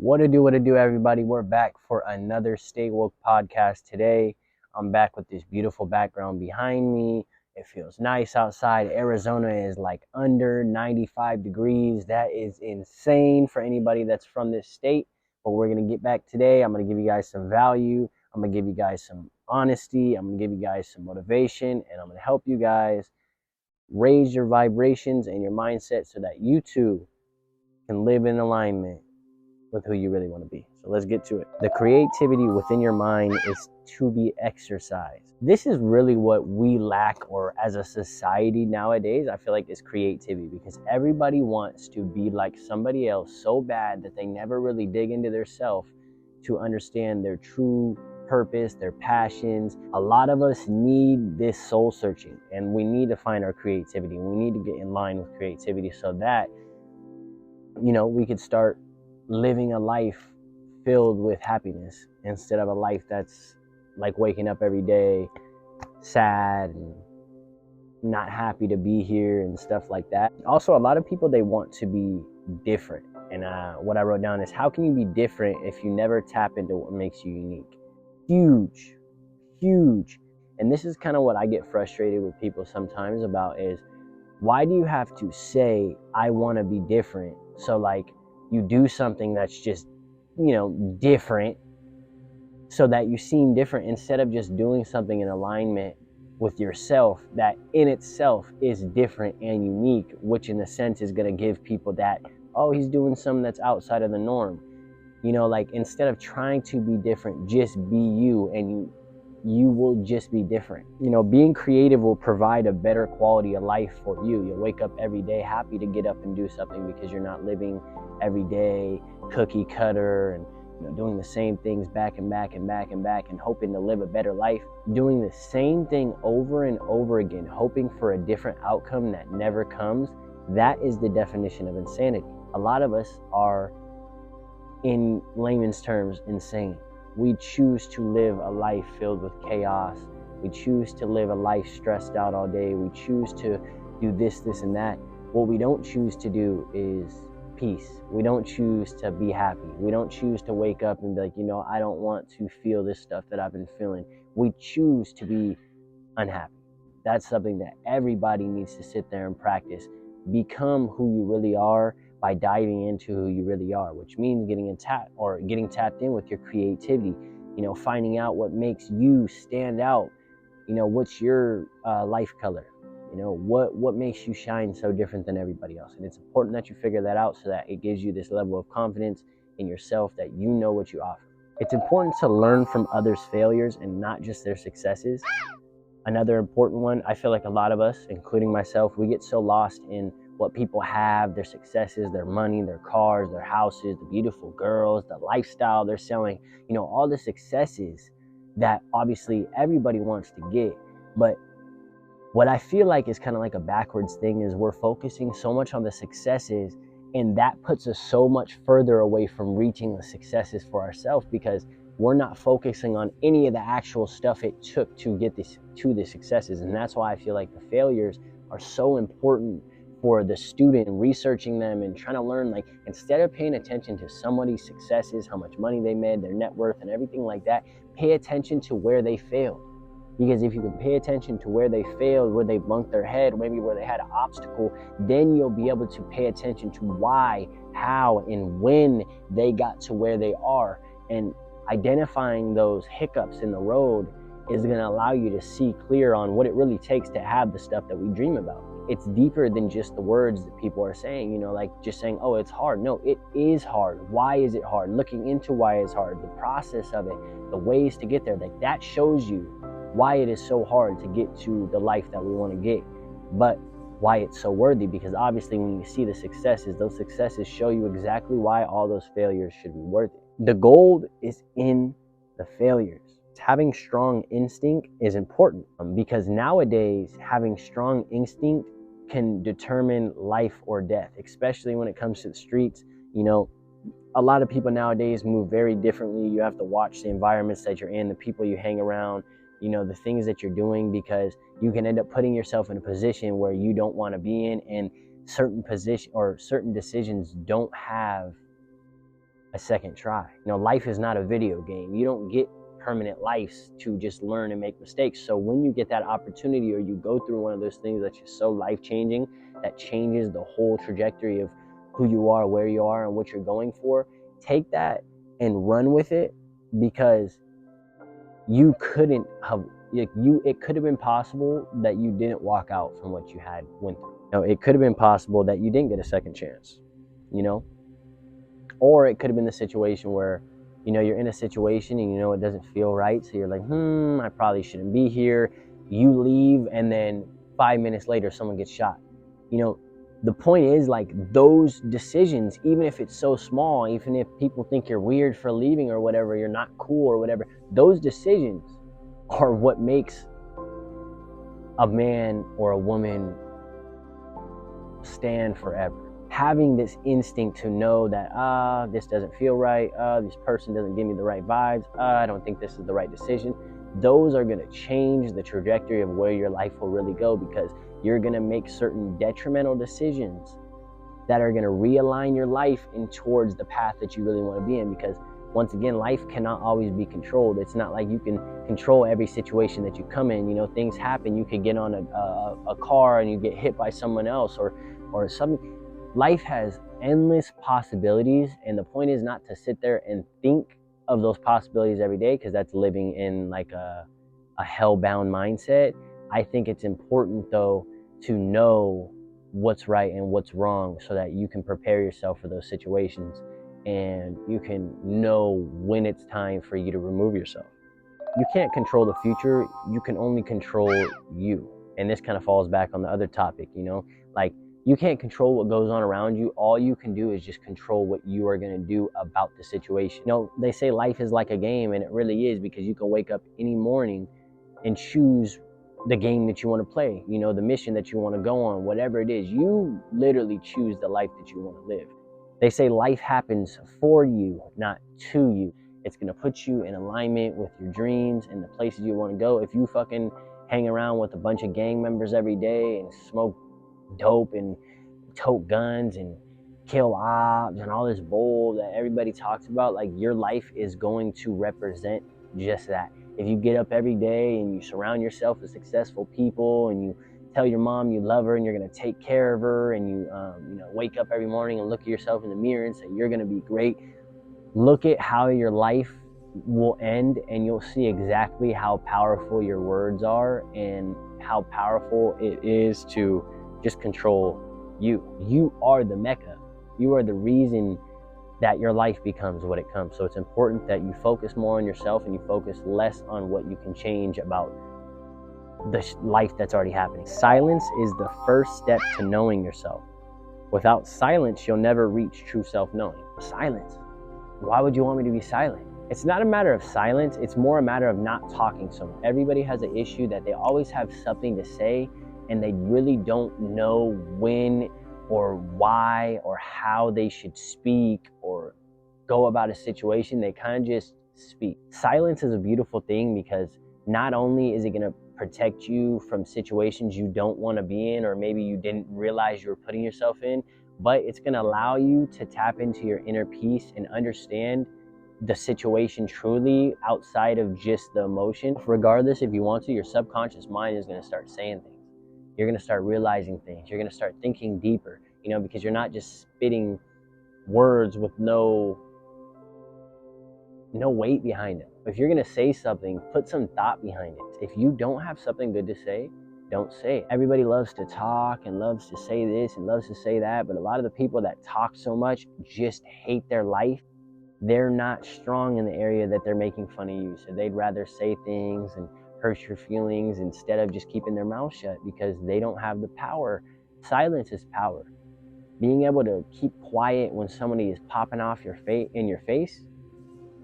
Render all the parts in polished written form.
What to do, everybody? We're back for another Stay Woke podcast today. I'm back with this beautiful background behind me. It feels nice outside. Arizona is like under 95 degrees. That is insane for anybody that's from this state. But we're going to get back today. I'm going to give you guys some value. I'm going to give you guys some honesty. I'm going to give you guys some motivation. And I'm going to help you guys raise your vibrations and your mindset so that you too can live in alignment with who you really want to be. So let's get to it. The creativity within your mind is to be exercised. This is really what we lack, or as a society nowadays, I feel like is creativity, because everybody wants to be like somebody else so bad that they never really dig into their self to understand their true purpose, their passions. A lot of us need this soul searching, and we need to find our creativity. We need to get in line with creativity so that, we could start living a life filled with happiness instead of a life that's like waking up every day sad and not happy to be here and stuff like that. Also, a lot of people, they want to be different. And what I wrote down is, how can you be different if you never tap into what makes you unique? Huge. And this is kind of what I get frustrated with people sometimes about is, why do you have to say, I want to be different? So like, you do something that's just, different so that you seem different, instead of just doing something in alignment with yourself that in itself is different and unique, which in a sense is going to give people that, oh, he's doing something that's outside of the norm. Like, instead of trying to be different, just be you, and you will just be different. Being creative will provide a better quality of life for you. You'll wake up every day happy to get up and do something, because you're not living every day cookie cutter and doing the same things back and back and hoping to live a better life. Doing the same thing over and over again, hoping for a different outcome that never comes. That is the definition of insanity. A lot of us are, in layman's terms, insane. We choose to live a life filled with chaos. We choose to live a life stressed out all day. We choose to do this, and that. What we don't choose to do is peace. We don't choose to be happy. We don't choose to wake up and be like, I don't want to feel this stuff that I've been feeling. We choose to be unhappy. That's something that everybody needs to sit there and practice. Become who you really are by diving into who you really are, which means getting tapped in with your creativity, finding out what makes you stand out, what's your life color, what makes you shine so different than everybody else. And it's important that you figure that out so that it gives you this level of confidence in yourself that you know what you offer. It's important to learn from others' failures and not just their successes. Another important one, I feel like a lot of us, including myself, we get so lost in what people have, their successes, their money, their cars, their houses, the beautiful girls, the lifestyle they're selling, all the successes that obviously everybody wants to get. But what I feel like is kind of like a backwards thing is, we're focusing so much on the successes, and that puts us so much further away from reaching the successes for ourselves, because we're not focusing on any of the actual stuff it took to get to the successes. And that's why I feel like the failures are so important for the student, researching them and trying to learn. Like, instead of paying attention to somebody's successes, how much money they made, their net worth and everything like that, pay attention to where they failed. Because if you can pay attention to where they failed, where they bumped their head, maybe where they had an obstacle, then you'll be able to pay attention to why, how, and when they got to where they are. And identifying those hiccups in the road is going to allow you to see clear on what it really takes to have the stuff that we dream about. It's deeper than just the words that people are saying, like just saying, oh, it's hard. No, it is hard. Why is it hard? Looking into why it's hard, the process of it, the ways to get there, like that shows you why it is so hard to get to the life that we want to get, but why it's so worthy. Because obviously when you see the successes, those successes show you exactly why all those failures should be worth it. The gold is in the failures. Having strong instinct is important, because nowadays having strong instinct can determine life or death, especially when it comes to the streets. A lot of people nowadays move very differently. You have to watch the environments that you're in, the people you hang around, the things that you're doing, because you can end up putting yourself in a position where you don't want to be in, and certain decisions don't have a second try. Life is not a video game. You don't get permanent lives to just learn and make mistakes. So when you get that opportunity, or you go through one of those things that's just so life-changing, that changes the whole trajectory of who you are, where you are, and what you're going for, take that and run with it, because you couldn't have, it could have been possible that you didn't walk out from what you had went through. It could have been possible that you didn't get a second chance, or it could have been the situation where, you're in a situation and it doesn't feel right. So you're like, I probably shouldn't be here. You leave, and then 5 minutes later, someone gets shot. The point is, like, those decisions, even if it's so small, even if people think you're weird for leaving or whatever, you're not cool or whatever, those decisions are what makes a man or a woman stand forever. Having this instinct to know that, this doesn't feel right, this person doesn't give me the right vibes, I don't think this is the right decision, those are going to change the trajectory of where your life will really go, because you're going to make certain detrimental decisions that are going to realign your life in towards the path that you really want to be in. Because once again, life cannot always be controlled. It's not like you can control every situation that you come in. Things happen. You could get on a car and you get hit by someone else or something. Life has endless possibilities, and the point is not to sit there and think of those possibilities every day, because that's living in like a hell-bound mindset. I think it's important, though, to know what's right and what's wrong, so that you can prepare yourself for those situations, and you can know when it's time for you to remove yourself. You can't control the future. You can only control you. And this kind of falls back on the other topic, like, you can't control what goes on around you. All you can do is just control what you are going to do about the situation. They say life is like a game, and it really is, because you can wake up any morning and choose the game that you want to play, the mission that you want to go on, whatever it is. You literally choose the life that you want to live. They say life happens for you, not to you. It's going to put you in alignment with your dreams and the places you want to go. If you fucking hang around with a bunch of gang members every day and smoke dope and tote guns and kill ops and all this bull that everybody talks about, like, your life is going to represent just that. If you get up every day and you surround yourself with successful people, and you tell your mom you love her and you're going to take care of her, and you wake up every morning and look at yourself in the mirror and say you're going to be great, look at how your life will end, and you'll see exactly how powerful your words are and how powerful it is to just control you. You are the Mecca. You are the reason that your life becomes what it comes. So it's important that you focus more on yourself and you focus less on what you can change about the life that's already happening. Silence is the first step to knowing yourself. Without silence, you'll never reach true self-knowing. Silence. Why would you want me to be silent? It's not a matter of silence. It's more a matter of not talking so much. Everybody has an issue that they always have something to say, and they really don't know when or why or how they should speak or go about a situation. They kind of just speak. Silence is a beautiful thing, because not only is it going to protect you from situations you don't want to be in, or maybe you didn't realize you were putting yourself in, but it's going to allow you to tap into your inner peace and understand the situation truly outside of just the emotion. Regardless, if you want to, your subconscious mind is going to start saying things. You're going to start realizing things. You're going to start thinking deeper, because you're not just spitting words with no weight behind it. If you're going to say something, put some thought behind it. If you don't have something good to say, don't say it. Everybody loves to talk and loves to say this and loves to say that, but a lot of the people that talk so much just hate their life. They're not strong in the area that they're making fun of you. So they'd rather say things and hurt your feelings instead of just keeping their mouth shut, because they don't have the power. Silence is power. Being able to keep quiet when somebody is popping off in your face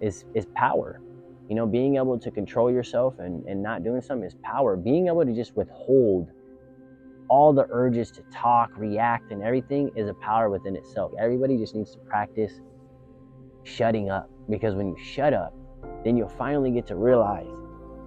is power. Being able to control yourself and not doing something is power. Being able to just withhold all the urges to talk, react, and everything is a power within itself. Everybody just needs to practice shutting up, because when you shut up, then you'll finally get to realize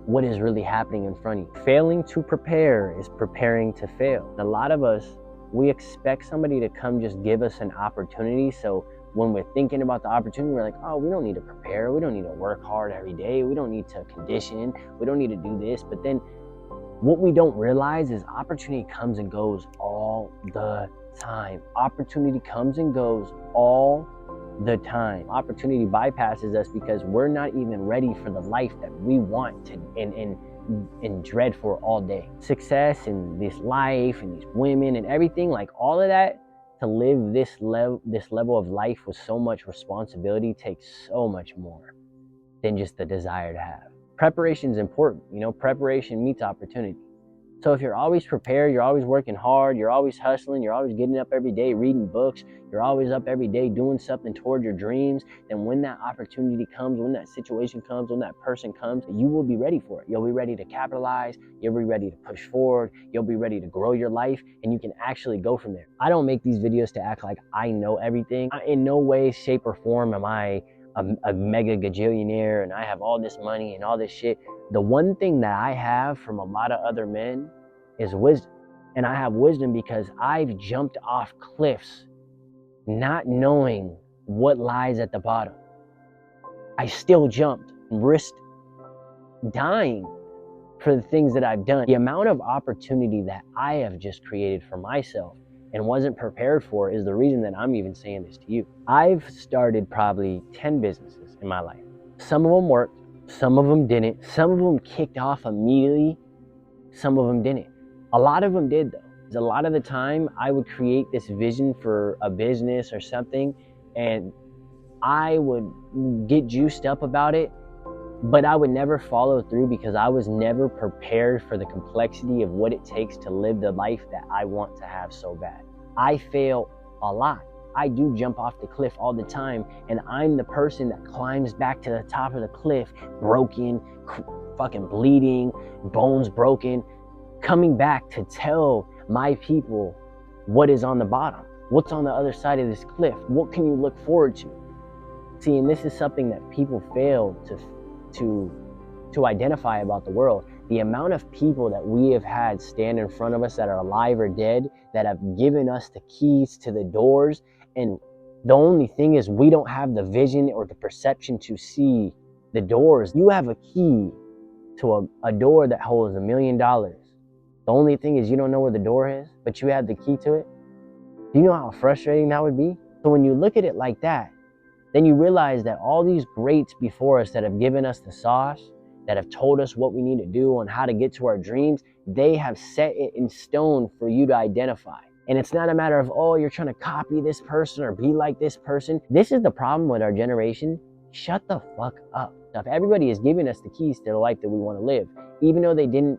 what is really happening in front of you. Failing to prepare is preparing to fail. A lot of us, we expect somebody to come just give us an opportunity so when we're thinking about the opportunity, we're like, oh, we don't need to prepare. We don't need to work hard every day. We don't need to condition. We don't need to do this. But then what we don't realize is opportunity comes and goes all the time. Opportunity comes and goes all the time. Opportunity bypasses us because we're not even ready for the life that we want to and dread for all day. Success and this life and these women and everything, like all of that, to live this level of life with so much responsibility takes so much more than just the desire to have. Preparation is important. Preparation meets opportunity. So if you're always prepared, you're always working hard, you're always hustling, you're always getting up every day, reading books, you're always up every day doing something toward your dreams, then when that opportunity comes, when that situation comes, when that person comes, you will be ready for it. You'll be ready to capitalize, you'll be ready to push forward, you'll be ready to grow your life, and you can actually go from there. I don't make these videos to act like I know everything. In no way, shape, or form am I a mega gajillionaire and I have all this money and all this shit. The one thing that I have from a lot of other men is wisdom. And I have wisdom because I've jumped off cliffs not knowing what lies at the bottom. I still jumped and risked dying for the things that I've done. The amount of opportunity that I have just created for myself and wasn't prepared for is the reason that I'm even saying this to you. I've started probably 10 businesses in my life. Some of them worked, some of them didn't. Some of them kicked off immediately, some of them didn't. A lot of them did though. A lot of the time I would create this vision for a business or something and I would get juiced up about it, but I would never follow through because I was never prepared for the complexity of what it takes to live the life that I want to have so bad. I fail a lot. I do jump off the cliff all the time, and I'm the person that climbs back to the top of the cliff, broken, fucking bleeding, bones broken, coming back to tell my people what is on the bottom, what's on the other side of this cliff, what can you look forward to? See, and this is something that people fail to identify about the world. The amount of people that we have had stand in front of us that are alive or dead, that have given us the keys to the doors, and the only thing is we don't have the vision or the perception to see the doors. You have a key to a door that holds $1 million. The only thing is you don't know where the door is, but you have the key to it. Do you know how frustrating that would be? So when you look at it like that, then you realize that all these greats before us that have given us the sauce, that have told us what we need to do on how to get to our dreams, they have set it in stone for you to identify. And it's not a matter of, oh, you're trying to copy this person or be like this person. This is the problem with our generation. Shut the fuck up. Now, if everybody is giving us the keys to the life that we want to live, even though they didn't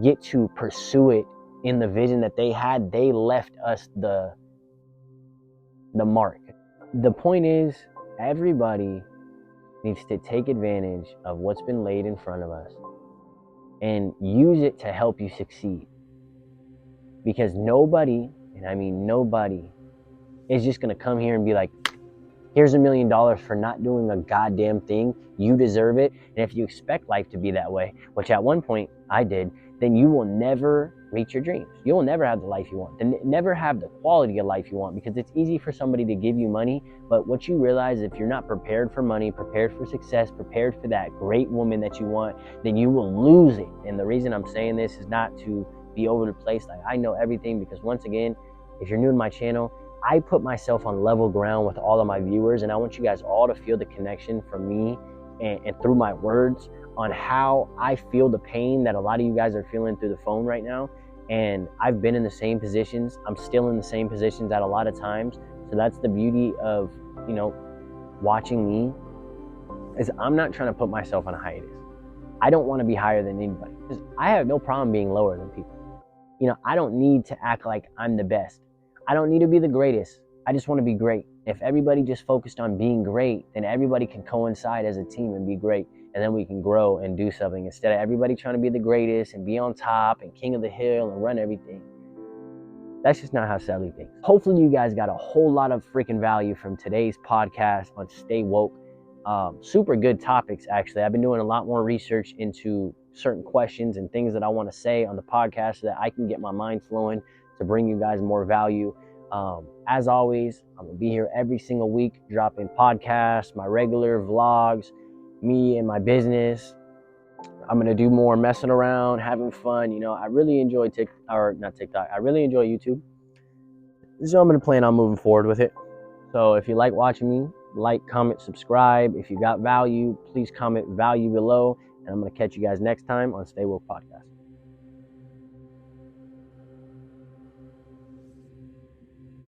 get to pursue it in the vision that they had, they left us the mark. The point is, everybody needs to take advantage of what's been laid in front of us and use it to help you succeed. Because nobody, and I mean nobody, is just going to come here and be like, here's $1 million for not doing a goddamn thing. You deserve it. And if you expect life to be that way, which at one point I did, then you will never reach your dreams. You will never have the life you want, and never have the quality of life you want, because it's easy for somebody to give you money, but what you realize, if you're not prepared for money, prepared for success, prepared for that great woman that you want, then you will lose it. And the reason I'm saying this is not to be over the place like I know everything, because once again, if you're new to my channel, I put myself on level ground with all of my viewers, and I want you guys all to feel the connection from me and through my words on how I feel the pain that a lot of you guys are feeling through the phone right now. And I've been in the same positions. I'm still in the same positions at a lot of times. So that's the beauty of, watching me, is I'm not trying to put myself on a hiatus. I don't want to be higher than anybody, because I have no problem being lower than people. I don't need to act like I'm the best. I don't need to be the greatest. I just want to be great. If everybody just focused on being great, then everybody can coincide as a team and be great. And then we can grow and do something, instead of everybody trying to be the greatest and be on top and king of the hill and run everything. That's just not how Sally thinks. Hopefully you guys got a whole lot of freaking value from today's podcast on Stay Woke. Super good topics, actually. I've been doing a lot more research into certain questions and things that I want to say on the podcast so that I can get my mind flowing to bring you guys more value. As always, I'm going to be here every single week dropping podcasts, my regular vlogs, me and my business. I'm going to do more messing around, having fun. I really enjoy not TikTok. I really enjoy YouTube. So I'm going to plan on moving forward with it. So if you like watching me, like, comment, subscribe. If you got value, please comment value below. And I'm going to catch you guys next time on Stay Woke Podcast.